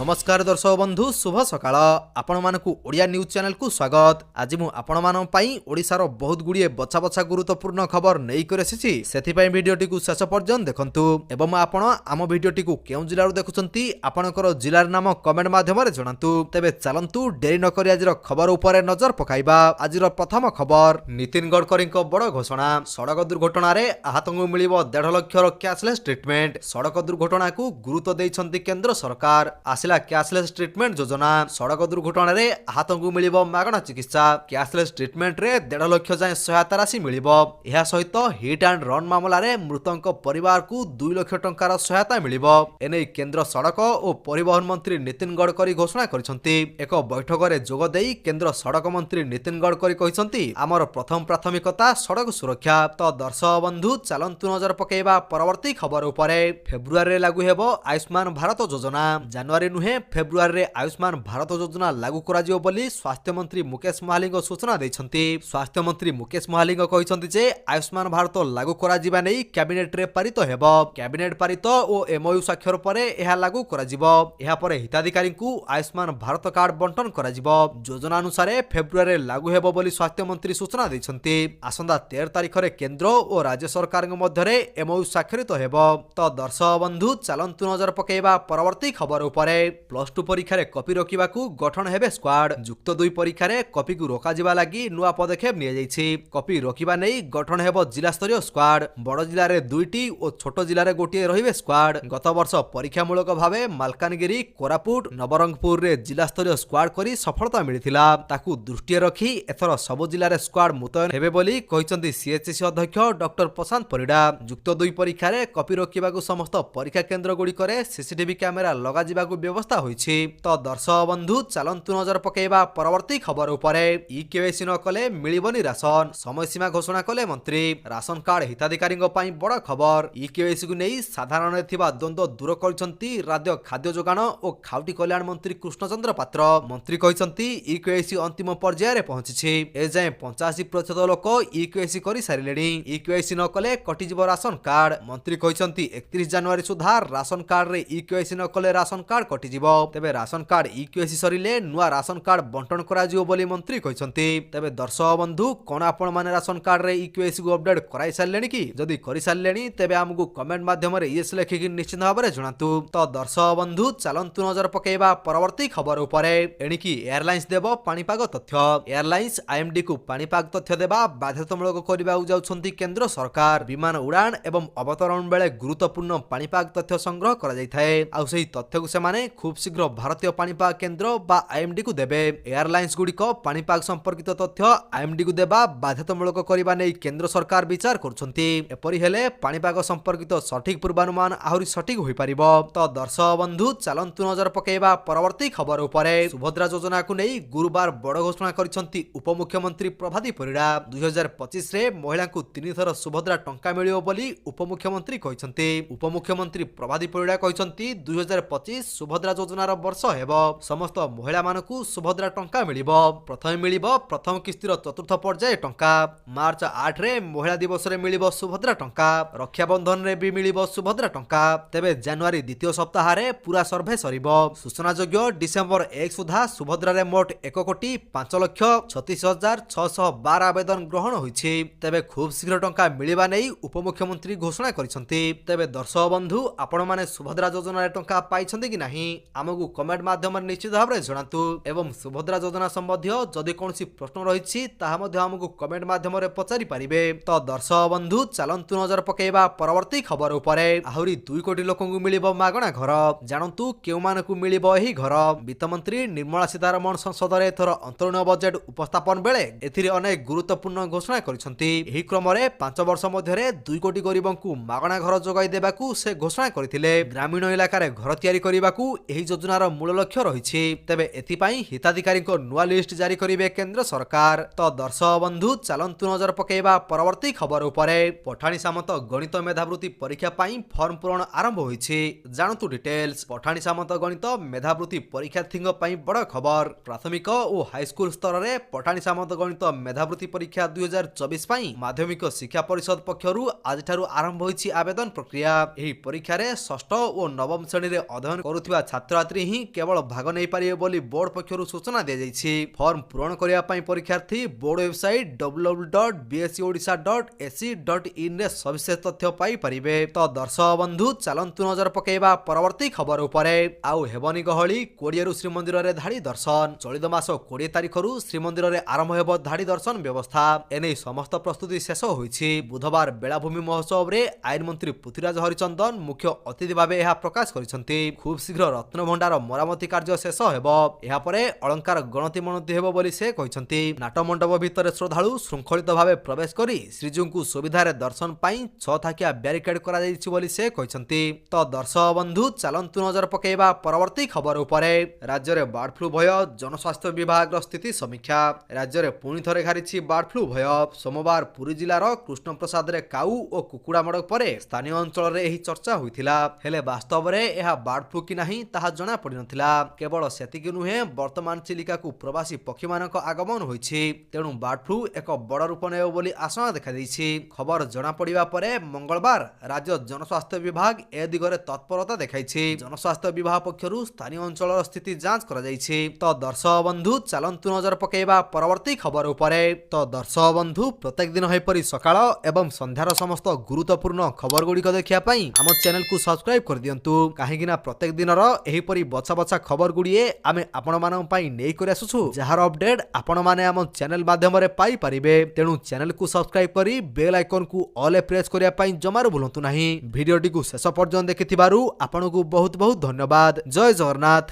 नमस्कार दर्शक बंधु शुभ सकाळ आपण मानकु ओडिया न्यूज चैनल को स्वागत। आज मु आपण मानन पई ओडिसार बहुत गुडिये बछा बछा गुरुत्वपूर्ण खबर नै कर आसीछि, सेथि पई भिडियोटी को शेष पर्यंत देखंतु एवं आपण आम भिडियोटी को केउ जिल्ला देखुचंती आपनकर जिल्लार नाम कमेंट माध्यम रे जणांतु। तेबे चलंतु डेरी न करी आजिर खबर ऊपर नजर पकाइबा। आजिर प्रथम खबर, नितिन गडकरी को बड़ घोषणा। सड़क दुर्घटना रे आहतंगु मिलिबो 1.5 लाख कैशलेस ट्रीटमेंट। सड़क दुर्घटना को गुरुत्व दैछंती केंद्र सरकार। आसिला कैशलेस ट्रीटमेंट योजना। सड़क दुर्घटना रे आहतंगु मिलिबो मागणा चिकित्सा। कैशलेस ट्रीटमेंट रे 1.5 लाख जाय सहायता राशि मिलिबो। एहा सहित हिट एंड रन मामला रे मृतक परिवार को 2 लाख टंकार सहायता मिलिबो। एनै केंद्र सड़क और परिवहन मंत्री नितिन गडकरी घोषणा करिसंती। एक बैठक रे जोग देई केंद्र सड़क मंत्री नितिन गडकरी कहिसंती आमर प्रथम प्राथमिकता सड़क सुरक्षा। तो दर्शक बंधु चलंतु नजर पकेइबा परवर्ती खबर उपरे। फेब्रुआरी रे लागू हेबो आयुष्मान भारत योजना। जनवरी नुहे फेब्रुआरी रे आयुष्मान भारत योजना लागू करा जिवो बोली स्वास्थ्य मंत्री मुकेश महालिंग सूचना दैछंती। स्वास्थ्य मंत्री मुकेश महालिंग कहिसंती जे आयुष्मान भारत लागू करा जिबा नै कैबिनेट रे पारित हेबो। कैबिनेट पारित ओ एमओयू स्वाक्षर परे एहा लागू करा जिवो। एहा परे हिताधिकारी को आयुष्मान भारत कार्ड बंटन करा जिवो। योजना अनुसार फेब्रुआरी रे लागू हेबो बोली स्वास्थ्य मंत्री सूचना दैछंती। आसंदा 13 तारिख रे केंद्र और राज्य सरकार मध्य रे एमओयू स्वाक्षरित हेबो। तो दर्शक बंधु चलंतु नजर पकेइबा परवर्ती खबर उपरे। +2 परीक्षा रे कॉपी रोकिबा को गठन हेबे स्क्वाड। युक्त 2 परीक्षा रे कॉपी को रोका जिबा लागि नुवा पदक्षेप निया जायछि। कॉपी रोकिबा नै गठन हेबो जिला स्तरीय स्क्वाड। बड़ जिल्ला रे 2टी और छोट जिल्ला रे गोटिए रहिबे स्क्वाड। गत वर्ष परीक्षामूलक भावे मालकानगिरी, कोरापुट, नवरंगपुर रे जिला स्तरीय स्क्वाड करी सफलता मिलिथिला। ताकू दृष्टि रखी एथर सब जिल्ला रे स्क्वाड मुतयन हेबे बोली कहिसंती सीएचसी अध्यक्ष डॉक्टर प्रशांत परिडा। युक्त 2 परीक्षा रे कॉपी रोकिबा को समस्त परीक्षा केंद्र गुडी करे सीसीटीवी कैमेरा लगा जिबा को व्यवस्था होईछि। तो दर्शक बंधु चलंतु नजर पकेइबा परवर्ती खबर उपरे। ई केवाईसी न कले मिलिबनी राशन। समय सीमा घोषणा कले मंत्री। राशन कार्ड हिताधिकारी पई बड़ खबर। ई केवाईसी को नै साधारण थिबा द्वंद्व दूर करिसंती राज्य खाद्य जोगाण और खाउटी कल्याण मंत्री कृष्णचंद्र पात्र। मंत्री कहिसंती ई केवाईसी अंतिम पर्याय रे पहुंचिछि। ए जाय 85% लोक ई केवाईसी करि सारिलेनी। ई केवाईसी न कले कटि जिवो राशन कार्ड। मंत्री कहिसंती 31 जनवरी सुधा राशन कार्ड रे ई केवाईसी न कले राशन कार्ड कटि जिवो। तेबे राशन कार्ड ई केवाईसी सरिले नुआ राशन कार्ड बंटन करा जिवो बोली मंत्री कहिसंती। तेबे दर्शक बंधु कोन आपण माने राशन कार्ड रे ई केवाईसी को अपडेट कराई सारलेनी कि? जदि करि सारलेनी तेबे हमकु कमेंट माध्यम रे यस लेखिकि निश्चित भाव रे जणातु। तो दर्शक बंधु चलंतु नजर पकेइबा परवर्ती खबर उपरे। एणिकी एयरलाइंस देबो पाणीपाग तथ्य। एयरलाइंस आईएमडी को पाणीपाग तथ्य देबा बाध्यतामूलक करिबा जाउछंती केंद्र सरकार। विमान उड़ान एवं अवतरण बेले गुरुत्वपूर्ण पाणीपाग तथ्य संग्रह करा जायथाय। आ सेही तथ्य को सेमाने खूब शीघ्र भारतीय पाणीपाग केंद्र बा आईएमडी को देबे। एयरलाइंस गुडी को पाणीपाग संपर्कित तथ्य आईएमडी को देबा बाध्यतामूलक करिबा नै केंद्र सरकार विचार करछंती। एपरि हेले पाणीपाग संपर्कित सठिक पूर्वानुमान आहुरी सठिक होई परिबो। तो दर्शक बंधु चलंतु नजर पकेइबा परवर्ती खबर उपरे। सुभद्रा योजना को नै गुरुवार बड़ घोषणा करिसंती उपमुख्यमंत्री प्रभाती परिडा। 2025 रे महिला को 3 थर सुभद्रा टंका मिलियो बोली उपमुख्यमंत्री कहिसंती। उपमुख्यमंत्री प्रभाती परिडा कहिसंती 2025 सुभद्रा योजनार वर्ष हेबो। समस्त महिला मानकु सुभद्रा टंका मिलिबो। प्रथम मिलिबो प्रथम किस्तीर चतुर्थ पर्याय टंका। मार्च 8 रे महिला दिवस रे मिलिबो सुभद्रा टंका। रक्षा बंधन रे भी मिलिबो सुभद्रा टंका। तेबे जनवरी द्वितीय सप्ताह रे पूरा सर्वे सरिबो। सूचना योग्य डिसेंबर 1 सुधा सुभद्रा रे मोट 1,35,36,612 आवेदन ग्रहण होईछि। तेबे खूब शीघ्र टंका मिलिबा नै उपमुख्यमंत्री घोषणा करिसंती। तेबे दर्शक बंधु आपण माने सुभद्रा योजना रे टंका पाइछंती कि नाही हमकु कमेंट माध्यम रे निश्चित भाव रे जणातु। एवं सुभद्रा योजना संबंधी जदि कोनसी प्रश्न रहिछि ताहा मध्ये हमकु कमेंट माध्यम रे पचारि परिबे। तो दर्शक बंधु चलंतु नजर पकेइबा परवर्ती खबर उपरे। आहुरी 2 कोटी लोकंकु मिलिबो मागणा घर। जानंतु केउ मानकु मिलिबो एही घर। वित्त मंत्री निर्मला सीतारमण संसद रे थर अंतरीण बजेट उपस्थापन बेले एथिरे अनेक गुरुत्वपूर्ण घोषणा करिसंती। एही क्रम रे 5 वर्ष मध्ये रे 2 कोटी गरीबंकु मागणा घर जोगाई देबाकू से घोषणा करथिले। ग्रामीण इलाका रे घर तयारी करिबाकू एही योजनार मूल लक्ष्य रहिछि। तेबे एथि पई हिताधिकारी को नुआ लिस्ट जारी करिवे केंद्र सरकार। तो दर्शक बंधु चलंतु नजर पकेइबा परवर्ती खबर उपरे। पठाणी सामंत गणित मेधावृत्ति परीक्षा पई फॉर्म पूरण आरंभ होईछि। जानतु डिटेल्स। पठाणी सामंत गणित मेधावृत्ति परीक्षार्थींग पई बड़ खबर। प्राथमिक और हाई स्कूल स्तर रे पठाणी सामंत गणित मेधावृत्ति परीक्षा 2024 पई माध्यमिक शिक्षा परिषद पक्षरु आज ठारु आरंभ होईछि आवेदन प्रक्रिया। एही परीक्षा रे षष्ठ और नवम श्रेणी रे अध्ययन करुथिबा ଛାତ୍ରଛାତ୍ରୀ ହିଁ କେବଳ ଭାଗ ନେଇ ପାରିବେ ବୋଲି ବୋର୍ଡ ପକ୍ଷରୁ ସୂଚନା ଦିଆଯାଇଛି। ଫର୍ମ ପୂରଣ କରିବା ପାଇଁ ପରୀକ୍ଷାର୍ଥୀ ବୋର୍ଡ ୱେବସାଇଟ୍ www.bscodia.ac.in ରେ ସବିଶେଷ ତଥ୍ୟ ପାଇପାରିବେ। ତ ଦର୍ଶକ ବନ୍ଧୁ ଚାଲନ୍ତୁ ନଜର ପକେଇବା ପରବର୍ତ୍ତୀ ଖବର ଉପରେ। ଆଉ ହେବନି ଗହଳି, 20ରୁ ଶ୍ରୀମନ୍ଦିରରେ ଧାଡ଼ି ଦର୍ଶନ। ଚଳିତ ମାସ 20 ତାରିଖରୁ ଶ୍ରୀମନ୍ଦିରରେ ଆରମ୍ଭ ହେବ ଧାଡ଼ି ଦର୍ଶନ ବ୍ୟବସ୍ଥା। ଏନେଇ ସମସ୍ତ ପ୍ରସ୍ତୁତି ଶେଷ ହୋଇଛି। ବୁଧବାର ବେଳାଭୂମି ମହୋତ୍ସବରେ ଆଇନ ମନ୍ତ୍ରୀ ପୃଥ୍ୱୀରାଜ ହରିଚନ୍ଦନ ମୁଖ୍ୟ ଅତିଥି ଭାବେ ଏହା ପ୍ରକାଶ କରିଛନ୍ତି। ଖୁବ୍ ଶୀଘ୍ର ରତ୍ନଭଣ୍ଡାର ମରାମତି କାର୍ଯ୍ୟ ଶେଷ ହେବ। ଏହାପରେ ଅଳଙ୍କାର ଗଣତି ମଣତି ହେବ ବୋଲି ସେ କହିଛନ୍ତି। ନାଟମଣ୍ଡପ ଭିତରେ ଶ୍ରଦ୍ଧାଳୁ ଶୃଙ୍ଖଳିତ ଭାବେ ପ୍ରବେଶ କରି ଶ୍ରୀଜୀଉଙ୍କୁ ସୁବିଧାରେ ଦର୍ଶନ ପାଇଁ 6 ଥାକିଆ ବ୍ୟାରିକେଡ୍ କରାଯାଇଛି ବୋଲି ସେ କହିଛନ୍ତି। ତ ଦର୍ଶକ ବନ୍ଧୁ ଚାଲନ୍ତୁ ନଜର ପକେଇବା ପରବର୍ତ୍ତୀ ଖବର ଉପରେ। ରାଜ୍ୟରେ ବାର୍ଡ ଫ୍ଲୁ ଭୟ, ଜନସ୍ୱାସ୍ଥ୍ୟ ବିଭାଗର ସ୍ଥିତି ସମୀକ୍ଷା। ରାଜ୍ୟରେ ପୁଣି ଥରେ ଘାରିଛି ବାର୍ଡ ଫ୍ଲୁ ଭୟ। ସୋମବାର ପୁରୀ ଜିଲ୍ଲାର କୃଷ୍ଣପ୍ରସାଦରେ କାଉ ଓ କୁକୁଡ଼ା ମାଡ଼ ପରେ ସ୍ଥାନୀୟ ଅଞ୍ଚଳରେ ଏହି ଚର୍ଚ୍ଚା ହୋଇଥିଲା। ହେଲେ ବାସ୍ତବରେ ଏହା ବାର୍ଡ ଫ୍ଲୁ କି ନାହିଁ ତାହା ଜଣାପଡ଼ିନଥିଲା। କେବଳ ସେତିକି ନୁହେଁ, ବର୍ତ୍ତମାନ ଚିଲିକାକୁ ପ୍ରବାସୀ ପକ୍ଷୀମାନଙ୍କ ଆଗମନ ହୋଇଛି। ତେଣୁ ବାର୍ଡ ଫ୍ଲୁ ଏକ ବଡ଼ ରୂପ ନେବ ବୋଲି ଆଶଙ୍କା ଦେଖାଦେଇଛି। ଖବର ଜଣାପଡ଼ିବା ପରେ ମଙ୍ଗଳବାର ରାଜ୍ୟ ଜନସ୍ୱାସ୍ଥ୍ୟ ବିଭାଗ ଏ ଦିଗରେ ତତ୍ପରତା ଦେଖାଇଛି। ଜନସ୍ୱାସ୍ଥ୍ୟ ବିଭାଗ ପକ୍ଷରୁ ସ୍ଥାନୀୟ ଅଞ୍ଚଳର ସ୍ଥିତି ଯାଞ୍ଚ କରାଯାଇଛି। ତ ଦର୍ଶକ ବନ୍ଧୁ ଚାଲନ୍ତୁ ନଜର ପକେଇବା ପରବର୍ତ୍ତୀ ଖବର ଉପରେ। ତ ଦର୍ଶକ ବନ୍ଧୁ ପ୍ରତ୍ୟେକ ଦିନ ଏହିପରି ସକାଳ ଏବଂ ସନ୍ଧ୍ୟାର ସମସ୍ତ ଗୁରୁତ୍ୱପୂର୍ଣ୍ଣ ଖବର ଗୁଡ଼ିକ ଦେଖିବା ପାଇଁ ଆମ ଚ୍ୟାନେଲକୁ ସବସ୍କ୍ରାଇବ କରିଦିଅନ୍ତୁ। କାହିଁକି ନା ପ୍ରତ୍ୟେକ ଦିନର ଏହିପରି ବଛା ବଛା ଖବର ଗୁଡ଼ିଏ ଆମେ ଆପଣମାନଙ୍କ ପାଇଁ ନେଇକରି ଆସୁଛୁ, ଯାହାର ଅପଡେଟ୍ ଆପଣମାନେ ଆମ ଚ୍ୟାନେଲ ମାଧ୍ୟମରେ ପାଇପାରିବେ। ତେଣୁ ଚ୍ୟାନେଲକୁ ସବସ୍କ୍ରାଇବ କରି ବେଲ୍ ଆଇକନକୁ ଅଲ୍ ପ୍ରେସ୍ କରିବା ପାଇଁ ଜମାରୁ ଭୁଲନ୍ତୁ ନାହିଁ। ଭିଡ଼ିଓଟିକୁ ଶେଷ ପର୍ଯ୍ୟନ୍ତ ଦେଖିଥିବାରୁ ଆପଣଙ୍କୁ ବହୁତ ବହୁତ ଧନ୍ୟବାଦ। ଜୟ ଜଗନ୍ନାଥ।